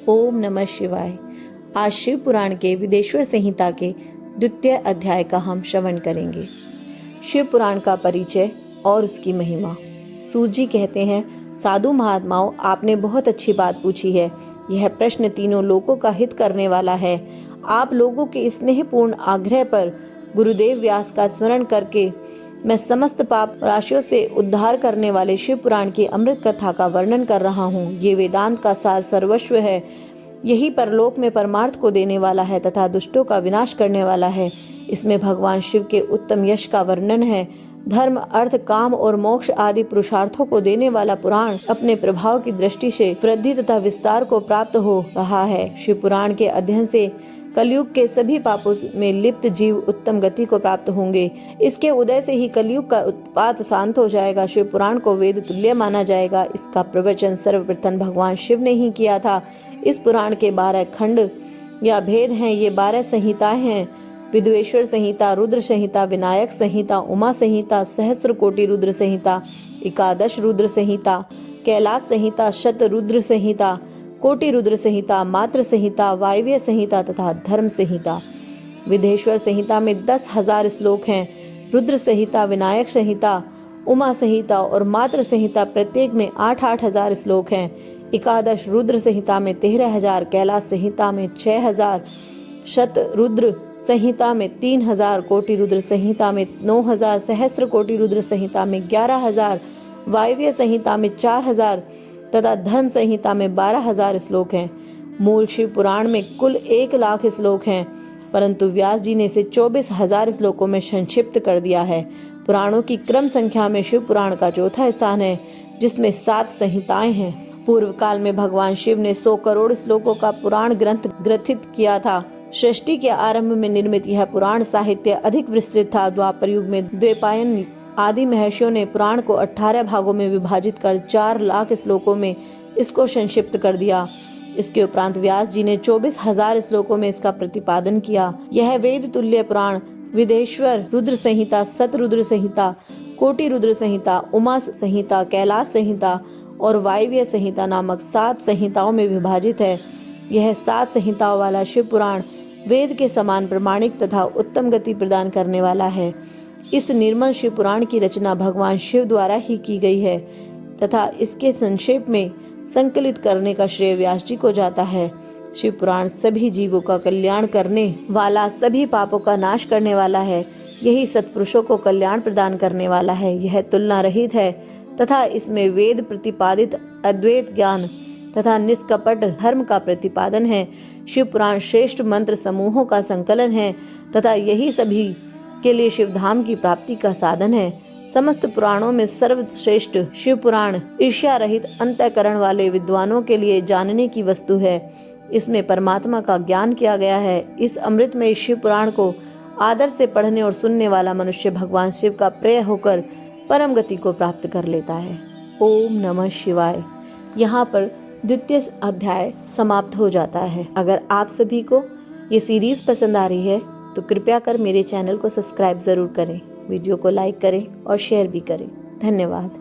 ओम नमः शिवाय। आज शिव पुराण के विदेश्वर संहिता के द्वितीय अध्याय का हम श्रवण करेंगे। शिव पुराण का परिचय और उसकी महिमा। सूत जी कहते हैं, साधु महात्माओं, आपने बहुत अच्छी बात पूछी है। यह प्रश्न तीनों लोकों का हित करने वाला है। आप लोगों के स्नेहपूर्ण आग्रह पर गुरुदेव व्यास का स्मरण करके मैं समस्त पाप राशियों से उद्धार करने वाले शिव पुराण की अमृत कथा का वर्णन कर रहा हूँ। ये वेदांत का सार सर्वस्व है। यही परलोक में परमार्थ को देने वाला है तथा दुष्टों का विनाश करने वाला है। इसमें भगवान शिव के उत्तम यश का वर्णन है। धर्म, अर्थ, काम और मोक्ष आदि पुरुषार्थों को देने वाला पुराण अपने प्रभाव की दृष्टि से वृद्धि तथा विस्तार को प्राप्त हो रहा है। शिव पुराण के अध्ययन से कलयुग के सभी पापों में लिप्त जीव उत्तम गति को प्राप्त होंगे। इसके उदय से ही कलयुग का उत्पात शांत हो जाएगा। शिव पुराण को वेद तुल्य माना जाएगा। इसका प्रवचन सर्वप्रथम भगवान शिव ने ही किया था। इस पुराण के 12 खंड या भेद हैं। ये 12 संहिताएं हैं: विद्वेश्वर संहिता, रुद्र संहिता, विनायक संहिता, उमा संहिता, सहस्त्र कोटि रुद्र संहिता, एकादश रुद्र संहिता, कैलाश संहिता, शत रुद्र संहिता, कोटि रुद्र संहिता, मात्र संहिता, वायव्य संहिता तथा धर्म संहिता। विदेश्वर संहिता में 10,000 श्लोक हैं। रुद्र संहिता, विनायक संहिता, उमा संहिता और मात्र संहिता प्रत्येक में 8-8 हजार श्लोक हैं। एकादश रुद्र संहिता में 13,000, कैलाश संहिता में 6,000, शत रुद्र संहिता में 3,000, कोटि रुद्र संहिता में 9,000, सहस्त्र कोटि रुद्र संहिता में 11,000, वायव्य संहिता में 4,000 तथा धर्म संहिता में 12,000 श्लोक हैं। मूल शिव पुराण में कुल 1,00,000 श्लोक हैं, परंतु व्यास जी ने इसे 24,000 श्लोकों में संक्षिप्त कर दिया है। पुराणों की क्रम संख्या में शिव पुराण का चौथा स्थान है, जिसमें 7 संहिताएं हैं। पूर्व काल में भगवान शिव ने 100 करोड़ श्लोकों का पुराण ग्रंथ ग्रथित किया था। सृष्टि के आरंभ में निर्मित यह पुराण साहित्य अधिक विस्तृत था। द्वापर युग में द्वैपायन आदि महर्षियों ने पुराण को 18 भागों में विभाजित कर 4,00,000 श्लोकों में इसको संक्षिप्त कर दिया। इसके उपरांत व्यास जी ने 24,000 श्लोकों में इसका प्रतिपादन किया। यह वेद तुल्य पुराण विदेश्वर रुद्र संहिता, सतरुद्र संहिता, कोटि रुद्र संहिता, उमा संहिता, कैलाश संहिता और वायव्य संहिता नामक 7 संहिताओं में विभाजित है। यह 7 संहिताओं वाला शिव पुराण वेद के समान प्रमाणिक तथा उत्तम गति प्रदान करने वाला है। इस निर्मल शिव पुराण की रचना भगवान शिव द्वारा ही की गई है तथा इसके संक्षेप में संकलित करने का श्रेय व्यास जी को जाता है। शिव पुराण सभी जीवों का कल्याण करने वाला, सभी पापों का नाश करने वाला है। यही सत्पुरुषों को कल्याण प्रदान करने वाला है। यह तुलना रहित है तथा इसमें वेद प्रतिपादित अद्वैत ज्ञान तथा निष्कपट धर्म का प्रतिपादन है। शिव पुराण श्रेष्ठ मंत्र समूहों का संकलन है तथा यही सभी के लिए शिव धाम की प्राप्ति का साधन है। समस्त पुराणों में सर्वश्रेष्ठ शिव पुराण ईर्ष्या रहित अंतःकरण वाले विद्वानों के लिए जानने की वस्तु है। इसमें परमात्मा का ज्ञान किया गया है। इस अमृतमय शिव पुराण को आदर से पढ़ने और सुनने वाला मनुष्य भगवान शिव का प्रिय होकर परम गति को प्राप्त कर लेता है। ओम नमः शिवाय। यहाँ पर द्वितीय अध्याय समाप्त हो जाता है। अगर आप सभी को ये सीरीज पसंद आ रही है तो कृपया कर मेरे चैनल को सब्सक्राइब जरूर करें, वीडियो को लाइक करें और शेयर भी करें। धन्यवाद।